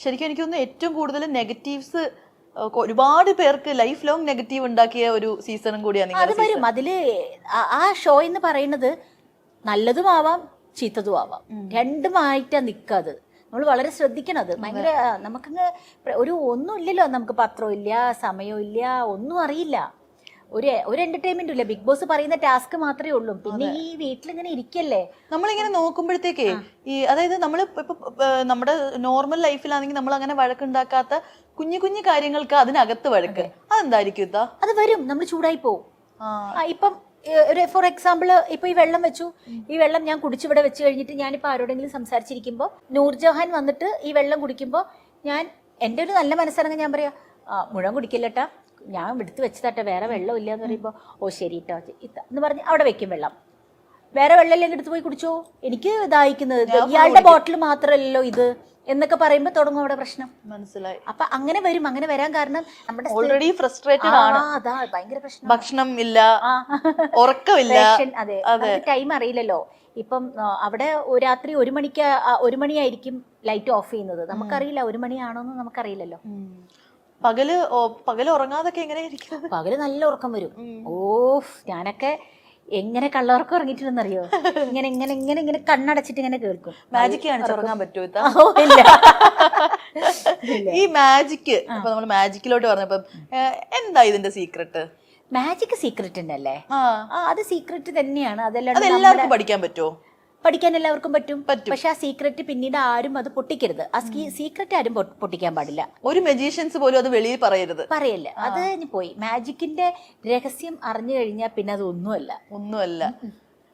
ശരിക്കും എനിക്ക് തോന്നുന്നു ഏറ്റവും കൂടുതൽ നെഗറ്റീവ്സ് ഒരുപാട് പേർക്ക് ലൈഫ് ലോങ് നെഗറ്റീവ് ഉണ്ടാക്കിയ ഒരു സീസണും കൂടിയാണ്. അത് വരും അതില്. ആ ഷോ എന്ന് പറയുന്നത് നല്ലതുമാവാം ചീത്തതുമാവാം, രണ്ടുമായിട്ടാ നിൽക്കാത്. നമ്മൾ വളരെ ശ്രദ്ധിക്കണം. അത് ഭയങ്കര നമുക്കങ്ങ് ഒരു ഒന്നും ഇല്ലല്ലോ, നമുക്ക് പത്രവും ഇല്ല, സമയവും ഇല്ല, ഒന്നും അറിയില്ല, ഒരു എന്റർടൈൻമെന്റും ഇല്ല. ബിഗ് ബോസ് പറയുന്ന ടാസ്ക് മാത്രമേ ഉള്ളൂ. പിന്നെ ഈ വീട്ടിലിങ്ങനെ ഇരിക്കല്ലേ, നമ്മളിങ്ങനെ നോക്കുമ്പോഴത്തേക്കേ അതായത് നമ്മൾ ഇപ്പൊ നമ്മുടെ നോർമൽ ലൈഫിലാണെങ്കിൽ നമ്മൾ അങ്ങനെ വഴക്കുണ്ടാക്കാത്ത കുഞ്ഞു കുഞ്ഞു കാര്യങ്ങൾക്ക് അതിനകത്ത് വഴക്ക്. അതെന്തായിരിക്കും? അത് വരും, നമ്മൾ ചൂടായി പോവും. ഇപ്പം ഫോർ എക്സാമ്പിൾ, ഇപ്പൊ ഈ വെള്ളം വെച്ചു, ഈ വെള്ളം ഞാൻ കുടിച്ചിവിടെ വെച്ച് കഴിഞ്ഞിട്ട് ഞാനിപ്പോ ആരോടെങ്കിലും സംസാരിച്ചിരിക്കുമ്പോൾ നൂർജഹാൻ വന്നിട്ട് ഈ വെള്ളം കുടിക്കുമ്പോൾ ഞാൻ എൻ്റെ ഒരു നല്ല മനസ്സിറങ്ങി ഞാൻ പറയാ മുഴുവൻ കുടിക്കില്ലട്ടാ, ഞാൻ എടുത്ത് വെച്ചതാട്ടെ, വേറെ വെള്ളം ഇല്ല എന്ന് പറയുമ്പോൾ ഓ ശരി കേട്ടോ എന്ന് പറഞ്ഞ് അവിടെ വെക്കും വെള്ളം. വേറെ വെള്ളമില്ലെങ്കിൽ എടുത്ത് പോയി കുടിച്ചോ, എനിക്ക് ദാഹിക്കുന്നത് ഇയാളുടെ ബോട്ടിൽ മാത്രമല്ലല്ലോ ഇത് എന്നൊക്കെ പറയുമ്പോൾ തുടങ്ങും അവിടെ പ്രശ്നം. മനസ്സിലായി. അപ്പൊ അങ്ങനെ വരും. അങ്ങനെ വരാൻ കാരണം നമ്മുടെ ഓൾറെഡി ഫ്രസ്ട്രേറ്റഡ് ആണ്. അതാ ഭയങ്കര പ്രശ്നം. ഭക്ഷണം ഇല്ല, ഉറക്കമില്ല. അതെ, ടൈം അറിയില്ലല്ലോ. ഇപ്പം അവിടെ രാത്രി 1 മണിയായിരിക്കും ലൈറ്റ് ഓഫ് ചെയ്യുന്നത്. നമുക്കറിയില്ല 1 മണിയാണോന്ന് നമുക്കറിയില്ലല്ലോ. പകല് ഉറങ്ങാതൊക്കെ എങ്ങനെയായിരിക്കും? പകല് നല്ല ഉറക്കം വരും. ഞാനൊക്കെ എങ്ങനെ കള്ളുറക്കം ഉറങ്ങിയിട്ടുണ്ടെന്നറിയോ? ഇങ്ങനെ ഇങ്ങനെ ഇങ്ങനെ ഇങ്ങനെ കണ്ണടച്ചിട്ട് ഇങ്ങനെ കേൾക്കും. മാജിക് കാണിച്ച് ഉറങ്ങാൻ പറ്റുമോ? ഇല്ല. ഈ മാജിക്, ഇപ്പൊ നമ്മൾ മാജിക്കിലോട്ട് പറഞ്ഞപ്പം എന്താ ഇതിന്റെ സീക്രട്ട്? മാജിക് സീക്രട്ട് ഉണ്ടല്ലേ? അത് സീക്രട്ട് തന്നെയാണ്. അതെല്ലാവർക്കും പഠിക്കാൻ പറ്റുമോ? പഠിക്കാൻ എല്ലാവർക്കും പറ്റും. പക്ഷെ ആ സീക്രട്ട് പിന്നീട് ആരും അത് പൊട്ടിക്കരുത്. ആ സീക്രട്ട് ആരും പൊട്ടിക്കാൻ പാടില്ല. ഒരു മജീഷ്യൻസ് പോലും അത് വെളിയിൽ പറയരുത്. പറയല്ല. അത് പോയി. മാജിക്കിന്റെ രഹസ്യം അറിഞ്ഞു കഴിഞ്ഞാൽ പിന്നെ അത് ഒന്നുമല്ല.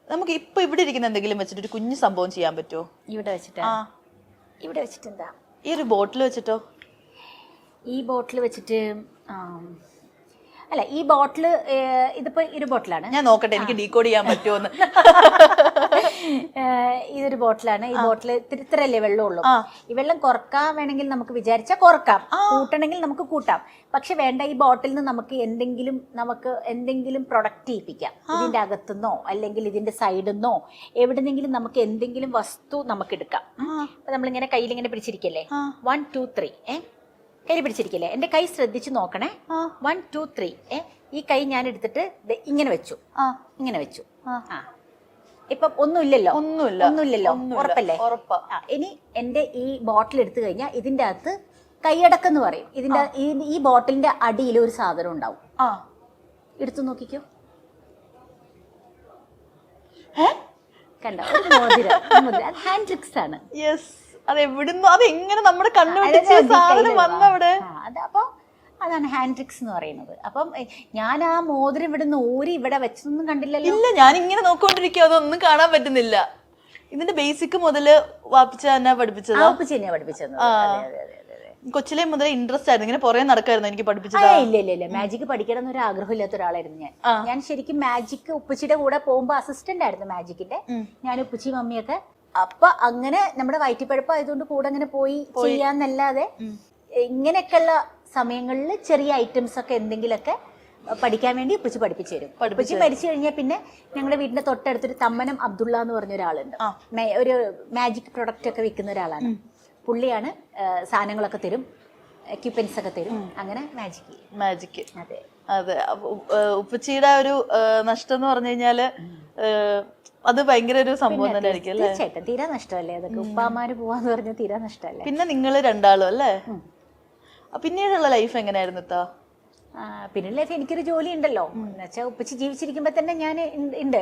നമുക്ക് ഇപ്പൊ ഇവിടെ ഇരിക്കുന്ന എന്തെങ്കിലും വെച്ചിട്ട് ഒരു കുഞ്ഞു സംഭവം ചെയ്യാൻ പറ്റുമോ? ഇവിടെ വെച്ചിട്ട് എന്താ? ഈ ഒരു ബോട്ടിൽ വെച്ചിട്ടോ? ഈ ബോട്ടിൽ വെച്ചിട്ട് അല്ല, ഈ ബോട്ടില് ഇതിപ്പോ ഒരു ബോട്ടിലാണ്. ഞാൻ നോക്കട്ടെ എനിക്ക് ഡീകോഡ് ചെയ്യാൻ പറ്റുമോന്ന്. ഇതൊരു ബോട്ടിലാണ്. ഈ ബോട്ടിൽ ഇത്രയല്ലേ വെള്ളമുള്ളൂ. ഈ വെള്ളം കുറക്കാൻ വേണമെങ്കിൽ നമുക്ക് വിചാരിച്ചാൽ കുറക്കാം, കൂട്ടണമെങ്കിൽ നമുക്ക് കൂട്ടാം. പക്ഷെ വേണ്ട, ഈ ബോട്ടിൽ നിന്ന് നമുക്ക് എന്തെങ്കിലും പ്രൊഡക്റ്റ് ചെയ്യിപ്പിക്കാം. ഇതിന്റെ അകത്തുനിന്നോ അല്ലെങ്കിൽ ഇതിന്റെ സൈഡിൽ നിന്നോ എവിടെന്നെങ്കിലും നമുക്ക് എന്തെങ്കിലും വസ്തു നമുക്ക് എടുക്കാം. അപ്പൊ നമ്മളിങ്ങനെ കയ്യിലിങ്ങനെ പിടിച്ചിരിക്കല്ലേ, 1 2 3 കൈ പിടിച്ചിരിക്കില്ലേ? എന്റെ കൈ ശ്രദ്ധിച്ച് നോക്കണേ. 1 2 3 ഈ കൈ ഞാൻ എടുത്തിട്ട് ഇങ്ങനെ വെച്ചു. ഇപ്പം ഒന്നുമില്ലല്ലോ, ഉറപ്പല്ലേ? ഇനി എന്റെ ഈ ബോട്ടിൽ എടുത്തു കഴിഞ്ഞാൽ ഇതിന്റെ അകത്ത് കൈയടക്കെന്ന് പറയും. ഈ ബോട്ടിലിന്റെ അടിയിൽ ഒരു സാധനം ഉണ്ടാവും. എടുത്തു നോക്കിക്കോ. കണ്ടോ? ഒരു മോതിരം. ഹാൻഡ് ട്രിക്സ് ആണ്. അതെവിടുന്നോ അതെങ്ങനെ നമ്മുടെ കണ്ണുപിടിച്ച് സാധനം വന്നവിടെ. അപ്പൊ അതാണ് ഹാൻഡ് ട്രിക്സ് എന്ന് പറയുന്നത്. അപ്പം ഞാൻ ആ മോതിരം ഇവിടുന്ന് ഊരി ഇവിടെ വെച്ചതൊന്നും കണ്ടില്ലല്ലോ. ഇല്ല, ഞാൻ ഇങ്ങനെ നോക്കിക്കൊണ്ടിരിക്കും, അതൊന്നും കാണാൻ പറ്റുന്നില്ല. ഇതിന്റെ ബേസിക് മുതല് വാപ്പിച്ച തന്നെ പഠിപ്പിച്ചത്. കൊച്ചിലെ മുതലേ ഇൻട്രസ്റ്റ് ആയിരുന്നു, ഇങ്ങനെ പുറകെ നടക്കായിരുന്നു എനിക്ക് പഠിപ്പിച്ചത്. ഇല്ല, മാജിക് പഠിക്കണം എന്നൊരു ആഗ്രഹമില്ലാത്ത ഒരാളായിരുന്നു ഞാൻ. ശരിക്കും മാജിക് ഉപ്പച്ചിയുടെ കൂടെ പോകുമ്പോ അസിസ്റ്റന്റ് ആയിരുന്നു മാജിക്കിന്റെ. ഞാൻ ഉപ്പച്ചി മമ്മിയൊക്കെ. അപ്പൊ അങ്ങനെ നമ്മുടെ വയറ്റിപ്പഴപ്പായതുകൊണ്ട് കൂടെ അങ്ങനെ പോയി ചെയ്യാന്നല്ലാതെ ഇങ്ങനെയൊക്കെയുള്ള സമയങ്ങളിൽ ചെറിയ ഐറ്റംസ് ഒക്കെ എന്തെങ്കിലുമൊക്കെ പഠിക്കാൻ വേണ്ടി ഉപ്പച്ചി പഠിപ്പിച്ചു തരും. ഉപ്പച്ചി മരിച്ചു കഴിഞ്ഞാൽ പിന്നെ ഞങ്ങളുടെ വീടിന്റെ തൊട്ടടുത്തൊരു തമ്മനം അബ്ദുള്ള എന്ന് പറഞ്ഞ ഒരാളുണ്ട്. ഒരു മാജിക് പ്രൊഡക്റ്റ് ഒക്കെ വിൽക്കുന്ന ഒരാളാണ്. പുള്ളിയാണ് സാധനങ്ങളൊക്കെ തരും, എക്യുപ്മെന്റ്സ് ഒക്കെ തരും. അങ്ങനെ മാജിക്. അതെ. ഉപ്പച്ചിയുടെ ഒരു നഷ്ടം എന്ന് പറഞ്ഞു കഴിഞ്ഞാല് അത് ഭയങ്കര ഒരു സംഭവം തന്നെ ആയിരിക്കും. തീർച്ചയായിട്ടും തീരാ നഷ്ടമല്ലേ അതൊക്കെ. ഉപ്പാമാര് പോവാന്ന് പറഞ്ഞാൽ തീരാ നഷ്ടമല്ലേ. പിന്നെ നിങ്ങൾ രണ്ടാളും അല്ലേ? പിന്നീടുള്ള ലൈഫ് എങ്ങനെയായിരുന്നു? പിന്നീട് ലൈഫ് എനിക്കൊരു ജോലി ഉണ്ടല്ലോ. എന്നുവെച്ചാൽ ഉപ്പച്ചി ജീവിച്ചിരിക്കുമ്പോ തന്നെ ഞാൻ ഉണ്ട്.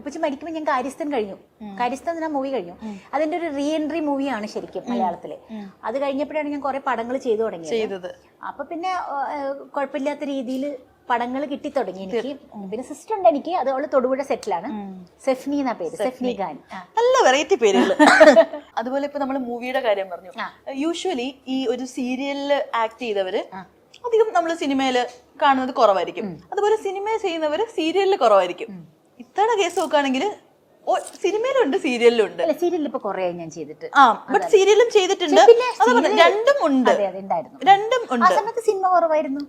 ഉപ്പച്ചി മരിക്കുമ്പോൾ ഞാൻ കാര്യസ്ഥൻ കഴിഞ്ഞു. കാര്യസ്ഥൻ ഞാൻ മൂവി കഴിഞ്ഞു. അതിന്റെ ഒരു റീ എൻട്രി മൂവിയാണ് ശരിക്കും മലയാളത്തില്. അത് കഴിഞ്ഞപ്പോഴാണ് ഞാൻ കുറെ പടങ്ങൾ ചെയ്തു തുടങ്ങിയത്. അപ്പൊ പിന്നെ കുഴപ്പമില്ലാത്ത രീതിയിൽ പടങ്ങൾ കിട്ടി തുടങ്ങി എനിക്ക്. പിന്നെ സിസ്റ്റർ ഉണ്ട് എനിക്ക്, അത് അവള് തൊടുപുഴ സെറ്റിലാണ്. സെഫ്നി എന്നാ പേര്, സെഫ്നി ഖാൻ. നല്ല വെറൈറ്റി പേരുകൾ. അതുപോലെ ഇപ്പൊ നമ്മൾ മൂവിയുടെ കാര്യം പറഞ്ഞു. യൂഷ്വലി ഈ ഒരു സീരിയലില് ആക്ട് ചെയ്തവര് അധികം നമ്മൾ സിനിമയില് കാണുന്നത് കുറവായിരിക്കും. അതുപോലെ സിനിമ ചെയ്യുന്നവര് സീരിയലില് കുറവായിരിക്കും. ഇത്തവണ കേസ് നോക്കുകയാണെങ്കിൽ സിനിമയിലുണ്ട് സീരിയലിലുണ്ട്. സീരിയലിൽ ഇപ്പൊ കുറെ ഞാൻ ചെയ്തിട്ട്. ബട്ട് സീരിയലും ചെയ്തിട്ടുണ്ട്. രണ്ടും ഉണ്ട്. രണ്ടും ഉണ്ട്. ആ സമയത്ത് സിനിമ കുറവായിരുന്നു.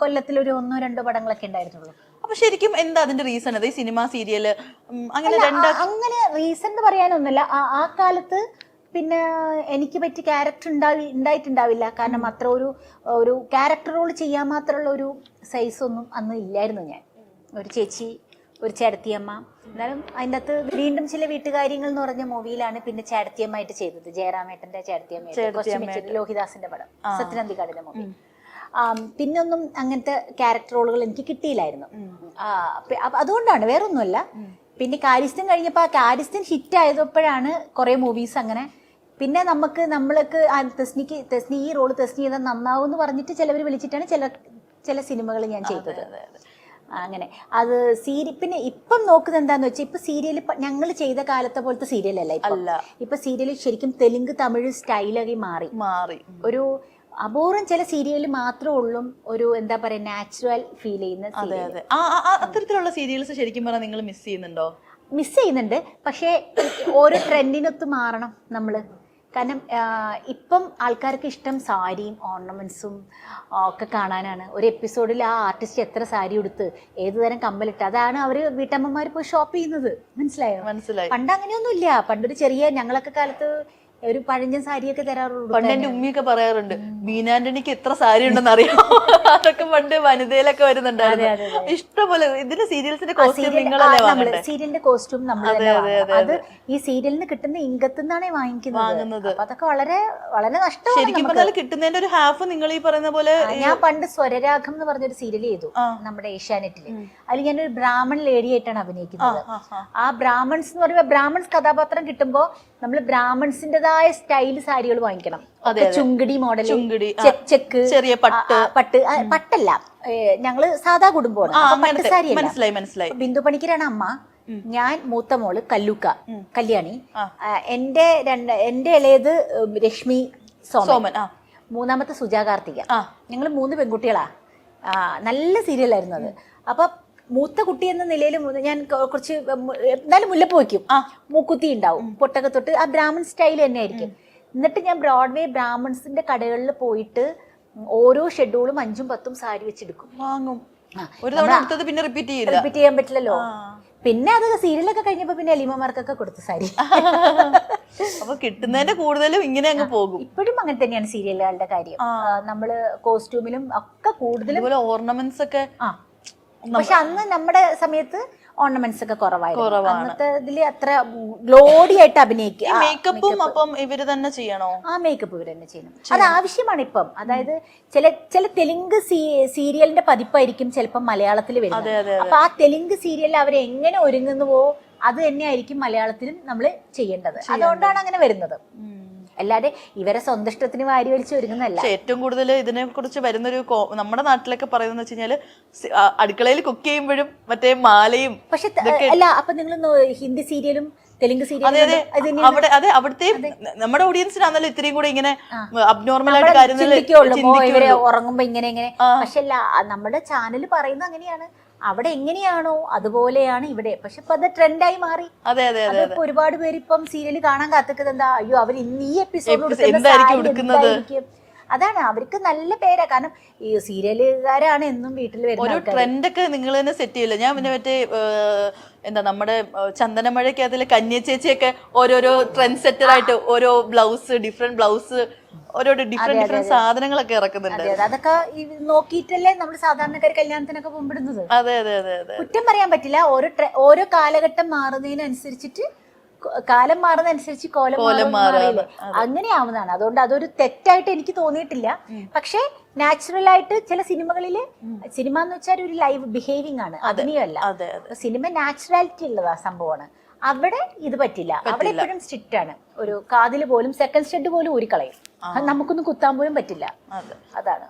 കൊല്ലത്തിൽ ഒരു 1 2 പടങ്ങളൊക്കെ ഉണ്ടായിരുന്നുള്ളൂ. അപ്പൊ ശരിക്കും എന്താ അതിന്റെ റീസൺ? അത് ഈ സിനിമ സീരിയല് അങ്ങനെ അങ്ങനെ റീസൺ എന്ന് പറയാനൊന്നുമില്ല. ആ കാലത്ത് പിന്നെ എനിക്ക് പറ്റിയ ക്യാരക്ടർ ഉണ്ടായിട്ടുണ്ടാവില്ല. കാരണം അത്ര ഒരു ക്യാരക്ടർ റോൾ ചെയ്യാൻ മാത്രമുള്ള ഒരു സൈസ് ഒന്നും അന്ന് ഇല്ലായിരുന്നു. ഞാൻ ഒരു ചേച്ചി, ഒരു ചേട്ടത്തിയമ്മ. എന്നാലും അതിൻ്റെ അകത്ത് വീണ്ടും ചില വീട്ടുകാര്യങ്ങൾ എന്ന് പറഞ്ഞ മൂവിയിലാണ് പിന്നെ ചേട്ടത്തിയമ്മയായിട്ട് ചെയ്തത്. ജയറാമേട്ടന്റെ ചേട്ടത്തിയമ്മ, ലോഹിദാസിന്റെ പടം, സത്യനന്ദിക്കാടിന്റെ മൂവി. പിന്നൊന്നും അങ്ങനത്തെ ക്യാരക്ടർ റോളുകൾ എനിക്ക് കിട്ടിയില്ലായിരുന്നു. അതുകൊണ്ടാണ്, വേറൊന്നുമല്ല. പിന്നെ കാര്യസ്ഥൻ കഴിഞ്ഞപ്പോൾ ആ കാര്യസ്ഥൻ ഹിറ്റ് ആയപ്പോഴാണ് കുറേ മൂവീസ് അങ്ങനെ. പിന്നെ നമ്മൾക്ക് തെസ്നി ഈ റോള് തെസ്നി ചെയ്താൽ നന്നാവും എന്ന് പറഞ്ഞിട്ട് ചിലവർ വിളിച്ചിട്ടാണ് ചില സിനിമകൾ ഞാൻ ചെയ്തത്. അങ്ങനെ അത് പിന്നെ ഇപ്പം നോക്കുന്നത് എന്താന്ന് വെച്ചാൽ ഇപ്പൊ സീരിയൽ ഞങ്ങൾ ചെയ്ത കാലത്തെ പോലത്തെ സീരിയലല്ല ഇപ്പൊ സീരിയൽ ശരിക്കും തെലുങ്ക് തമിഴ് സ്റ്റൈലായി മാറി. ഒരു അപൂർവം ചില സീരിയലിൽ മാത്രമേ ഉള്ളൂ ഒരു എന്താ പറയാ നാച്ചുറൽ ഫീൽ ചെയ്യുന്ന. അത്തരത്തിലുള്ള സീരിയൽസ് ശരിക്കും പറഞ്ഞാൽ നിങ്ങൾ മിസ് ചെയ്യുന്നുണ്ടോ? മിസ് ചെയ്യുന്നുണ്ട്, പക്ഷേ ഓരോ ട്രെൻഡിനൊത്ത് മാറണം നമ്മള്. കാരണം ഇപ്പം ആൾക്കാർക്ക് ഇഷ്ടം സാരിയും ഓർണമെന്റ്സും ഒക്കെ കാണാനാണ്. ഒരു എപ്പിസോഡിൽ ആ ആർട്ടിസ്റ്റ് എത്ര സാരി ഉടുത്ത് ഏത് തരം കമ്മലിട്ട്, അതാണ് അവര് വീട്ടമ്മമാർ പോയി ഷോപ്പ് ചെയ്യുന്നത്. മനസ്സിലായോ? പണ്ട് അങ്ങനെയൊന്നും ഇല്ല. പണ്ടൊരു ചെറിയ ഞങ്ങളൊക്കെ കാലത്ത് ഒരു പഴഞ്ചൻ സാരിയൊക്കെ തരാറുള്ളൂ. പണ്ട് എന്റെ ഉമ്മിയൊക്കെ പറയാറുണ്ട്, ബീനാന്റണിക്ക് എത്ര സാരി ഉണ്ടെന്ന് അറിയാം. അതൊക്കെ പണ്ട് വനിതയിലൊക്കെ വരുന്നുണ്ടായിരുന്നു. ഇഷ്ടംപോലെ ഇതിന്റെ സീരിയൽസിന്റെ കോസ്റ്റ്യൂം സീരിയലിന്റെ കോസ്റ്റ്യൂം നമ്മൾ അത് ഈ സീരിയലിന് കിട്ടുന്ന ഇംഗത്ത് നിന്നാണ് വാങ്ങിക്കുന്നത്. അതൊക്കെ വളരെ വളരെ നഷ്ടമാണ്. ശരിക്കും പറഞ്ഞാൽ കിട്ടുന്നതിന്റെ ഒരു ഹാഫ് നിങ്ങൾ ഈ പറയുന്ന പോലെ. ഞാൻ പണ്ട് സ്വരരാഗം എന്ന് പറഞ്ഞൊരു സീരിയൽ ചെയ്തു നമ്മുടെ ഏഷ്യാനെറ്റില്. അതിൽ ഞാനൊരു ബ്രാഹ്മൺ ലേഡി ആയിട്ടാണ് അഭിനയിക്കുന്നത്. ആ ബ്രാഹ്മൺസ് എന്ന് പറയുമ്പോൾ ബ്രാഹ്മൺസ് കഥാപാത്രം കിട്ടുമ്പോ നമ്മൾ ബ്രാഹ്മൺസിന്റേതായ സ്റ്റൈൽ സാരികൾ വാങ്ങിക്കണം. ചുങ്കിടി മോഡൽ, ചെക്ക്, ചെറിയ പട്ടല്ല, ഞങ്ങള് സാധാ കുടുംബമാണ്. പട്ട് സാരിയല്ല. ബിന്ദു പണിക്കരാണ് അമ്മ. ഞാൻ മൂത്ത മോള് കല്യാണി. എന്റെ ഇളയത് രശ്മി സോമൻ, മൂന്നാമത്തെ സുജാ കാർത്തിക. ഞങ്ങള് 3 പെൺകുട്ടികളാ. നല്ല സീരിയലായിരുന്നു അത്. അപ്പൊ മൂത്ത കുട്ടി എന്ന നിലയിൽ ഞാൻ കുറച്ച് എന്നാലും മുല്ലപ്പ് വയ്ക്കും, മൂക്കുത്തി ഉണ്ടാവും, പൊട്ടൊക്കെ തൊട്ട് ആ ബ്രാഹ്മൺ സ്റ്റൈൽ തന്നെ ആയിരിക്കും. എന്നിട്ട് ഞാൻ ബ്രോഡ്വേ ബ്രാഹ്മൺസിന്റെ കടകളിൽ പോയിട്ട് ഓരോ ഷെഡ്യൂളും 5ഉം 10ഉം സാരി വെച്ചെടുക്കും, വാങ്ങും. പിന്നെ റിപ്പീറ്റ് ചെയ്യാൻ പറ്റില്ലല്ലോ. പിന്നെ അത് സീരിയലൊക്കെ കഴിഞ്ഞപ്പോ പിന്നെ അലിമമാർക്കൊക്കെ കൊടുത്തു സാരി. അപ്പൊ കിട്ടുന്നതിന്റെ കൂടുതലും ഇങ്ങനെ അങ്ങ് പോകും. ഇപ്പോഴും അങ്ങനെ തന്നെയാണ് സീരിയലുകളുടെ കാര്യം. നമ്മള് കോസ്റ്റ്യൂമിലും ഒക്കെ കൂടുതലും ഓർണമെന്റ്സ് ഒക്കെ. പക്ഷെ അന്ന് നമ്മുടെ സമയത്ത് ഓർണമെന്റ്സ് ഒക്കെ കുറവായിരുന്നു. അന്നത്തെ ഇതില് അത്ര ഗ്ലോഡി ആയിട്ട് അഭിനയിക്കുക. മേക്കപ്പും അപ്പം ഇവര് തന്നെ ചെയ്യണോ? ആ മേക്കപ്പ് ഇവര് തന്നെ ചെയ്യണം. അത് ആവശ്യമാണ് ഇപ്പം. അതായത് ചില തെലുങ്ക് സീരിയലിന്റെ പതിപ്പായിരിക്കും ചിലപ്പം മലയാളത്തിൽ വരുന്നത്. അപ്പൊ ആ തെലുങ്ക് സീരിയലിൽ അവർ എങ്ങനെ ഒരുങ്ങുന്നുവോ അത് തന്നെയായിരിക്കും മലയാളത്തിലും നമ്മൾ ചെയ്യേണ്ടത്. അതുകൊണ്ടാണ് അങ്ങനെ വരുന്നത്. അല്ലാതെ ഇവരെ സ്വന്തം ഇഷ്ടത്തിന് വാരി വലിച്ച് ഒരുങ്ങുന്നല്ല. ഏറ്റവും കൂടുതൽ ഇതിനെ കുറിച്ച് വരുന്നൊരു നമ്മുടെ നാട്ടിലൊക്കെ പറയുന്നത് വെച്ച് കഴിഞ്ഞാല് അടുക്കളയിൽ കുക്ക് ചെയ്യുമ്പോഴും മറ്റേ മാലയും. പക്ഷെ അല്ല, അപ്പൊ നിങ്ങൾ ഹിന്ദി സീരിയലും തെലുങ്ക് സീരിയലും അവിടുത്തെ നമ്മുടെ ഓഡിയൻസിനാണല്ലോ ഇത്രയും കൂടെ ഇങ്ങനെ അബ്നോർമൽ ആയിട്ട് കാര്യങ്ങൾ ഇവരെ ഉറങ്ങുമ്പോ ഇങ്ങനെ. പക്ഷെ അല്ല, നമ്മുടെ ചാനൽ പറയുന്നത് അങ്ങനെയാണ്. അവിടെ എങ്ങനെയാണോ അതുപോലെയാണ് ഇവിടെ. പക്ഷെ ഇപ്പൊ അത് ട്രെൻഡായി മാറി. അതിപ്പോ ഒരുപാട് പേര് ഇപ്പം സീരിയൽ കാണാൻ കാത്തിക്കുന്നത് എന്താ, അയ്യോ അവർ ഇന്ന് ഈ എപ്പിസോഡ്. അതാണ് അവർക്ക് നല്ല പേരാ. കാരണം ഈ സീരിയലുകാരാണ് എന്നും വീട്ടിൽ വരുന്ന ട്രെൻഡ് ഒക്കെ നിങ്ങൾ തന്നെ സെറ്റ് ചെയ്യില്ല. ഞാൻ പിന്നെ മറ്റേ എന്താ നമ്മുടെ ചന്ദനമഴയ്ക്ക് അതിലെ കന്യ ചേച്ചിയൊക്കെ ഓരോരോ ട്രെൻഡ് സെറ്റർ ആയിട്ട് ഓരോ ബ്ലൗസ്, ഡിഫറെന്റ് ബ്ലൗസ്, ഓരോ ഡിഫറെന്റ് സാധനങ്ങളൊക്കെ ഇറക്കുന്നുണ്ട്. അതൊക്കെ നോക്കിയിട്ടല്ലേ നമ്മൾ സാധാരണക്കാർ കല്യാണത്തിനൊക്കെ പോകുമ്പോഴുന്നത്. അതെ. കുറ്റം പറയാൻ പറ്റില്ല. ഓരോ കാലഘട്ടം മാറുന്നതിനനുസരിച്ചിട്ട് കാലം മാറുന്നതനുസരിച്ച് കോലം മാറില്ലേ, അങ്ങനെയാവുന്നതാണ്. അതുകൊണ്ട് അതൊരു തെറ്റായിട്ട് എനിക്ക് തോന്നിയിട്ടില്ല. പക്ഷെ നാച്ചുറൽ ആയിട്ട് ചില സിനിമകളില്, സിനിമ എന്ന് വെച്ചാൽ ഒരു ലൈവ് ബിഹേവിംഗ് ആണ്, അഭിനയമല്ല. സിനിമ നാച്ചുറാലിറ്റി ഉള്ളതാ സംഭവമാണ്. അവിടെ ഇത് പറ്റില്ല. അവിടെ എപ്പോഴും സ്ട്രിക്റ്റ് ആണ്. ഒരു കാതില് പോലും സെക്കൻഡ് സ്റ്റഡ് പോലും ഊരിക്കളയും. നമുക്കൊന്നും കുത്താൻ പോലും പറ്റില്ല. അതാണ്.